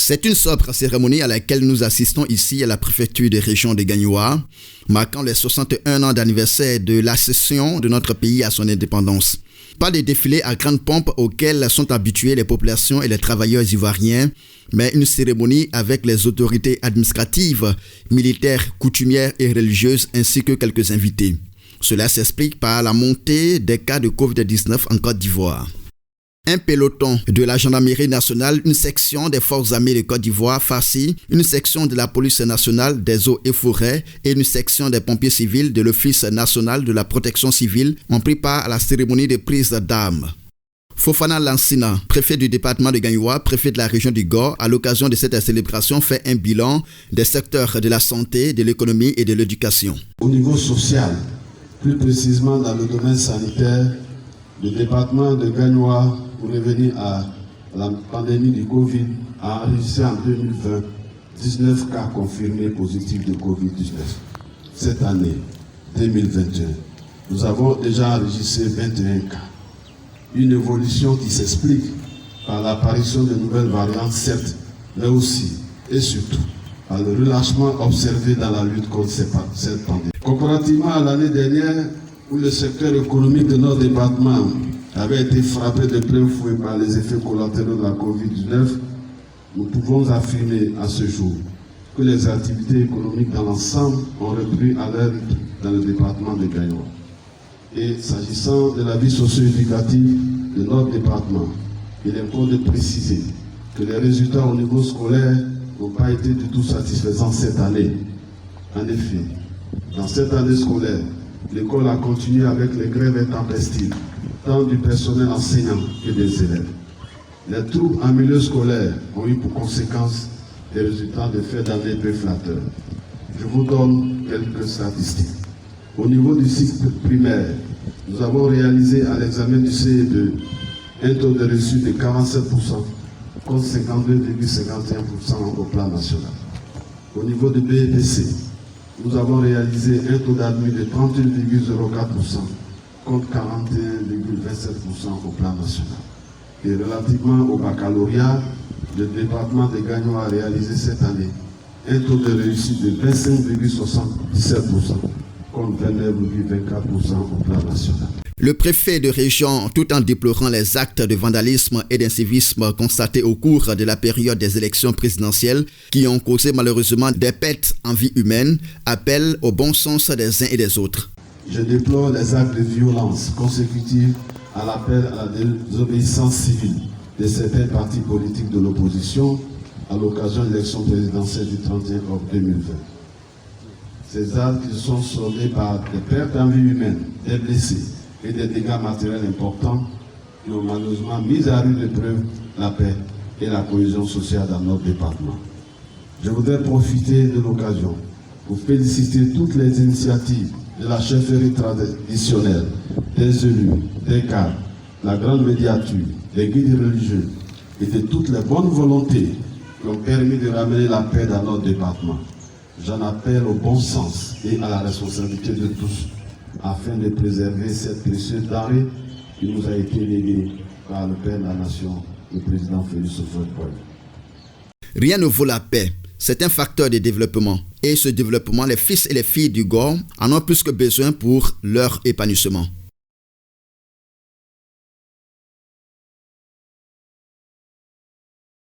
C'est une sobre cérémonie à laquelle nous assistons ici à la préfecture de région de Gagnoa, marquant les 61 ans d'anniversaire de l'accession de notre pays à son indépendance. Pas de défilé à grande pompe auquel sont habitués les populations et les travailleurs ivoiriens, mais une cérémonie avec les autorités administratives, militaires, coutumières et religieuses ainsi que quelques invités. Cela s'explique par la montée des cas de Covid-19 en Côte d'Ivoire. Un peloton de la gendarmerie nationale, une section des forces armées de Côte d'Ivoire, FARCI, une section de la police nationale des eaux et forêts et une section des pompiers civils de l'Office national de la protection civile ont pris part à la cérémonie de prise d'armes. Fofana Lansina, préfet du département de Gagnoa, préfet de la région du Gor, à l'occasion de cette célébration, fait un bilan des secteurs de la santé, de l'économie et de l'éducation. Au niveau social, plus précisément dans le domaine sanitaire, le département de Gagnoa, pour revenir à la pandémie du Covid, a enregistré en 2020 19 cas confirmés positifs de Covid-19. Cette année, 2021, nous avons déjà enregistré 21 cas. Une évolution qui s'explique par l'apparition de nouvelles variantes, certes, mais aussi et surtout par le relâchement observé dans la lutte contre cette pandémie. Comparativement à l'année dernière, où le secteur économique de notre département avait été frappé de plein fouet par les effets collatéraux de la Covid-19, nous pouvons affirmer à ce jour que les activités économiques dans l'ensemble ont repris à leur rythme dans le département de Gagnoa. Et s'agissant de la vie socio-éducative de notre département, il est important de préciser que les résultats au niveau scolaire n'ont pas été du tout satisfaisants cette année. En effet, dans cette année scolaire, l'école a continué avec les grèves intempestives, tant du personnel enseignant que des élèves. Les troubles en milieu scolaire ont eu pour conséquence des résultats de faits d'année peu flatteurs. Je vous donne quelques statistiques. Au niveau du cycle primaire, nous avons réalisé à l'examen du CE2 un taux de réussite de 47% contre 52,51% au plan national. Au niveau du BEPC, nous avons réalisé un taux d'admis de 31,04% contre 41,27% au plan national. Et relativement au baccalauréat, le département de Gagnoa a réalisé cette année un taux de réussite de 25,77% contre 29,24% au plan national. Le préfet de région, tout en déplorant les actes de vandalisme et d'incivisme constatés au cours de la période des élections présidentielles qui ont causé malheureusement des pertes en vie humaine, appelle au bon sens des uns et des autres. Je déplore les actes de violence consécutifs à l'appel à la désobéissance civile de certains partis politiques de l'opposition à l'occasion de l'élection présidentielle du 31 octobre 2020. Ces actes sont soldés par des pertes en vie humaine, des blessés et des dégâts matériels importants qui ont malheureusement mis à rude épreuve la paix et la cohésion sociale dans notre département. Je voudrais profiter de l'occasion pour féliciter toutes les initiatives de la chefferie traditionnelle, des élus, des cadres, la grande médiature, des guides religieux et de toutes les bonnes volontés qui ont permis de ramener la paix dans notre département. J'en appelle au bon sens et à la responsabilité de tous afin de préserver cette précieuse denrée qui nous a été léguée par le Père de la Nation, le président Félix Houphouët-Boigny. Rien ne vaut la paix. C'est un facteur de développement. Et ce développement, les fils et les filles du Gor en ont plus que besoin pour leur épanouissement.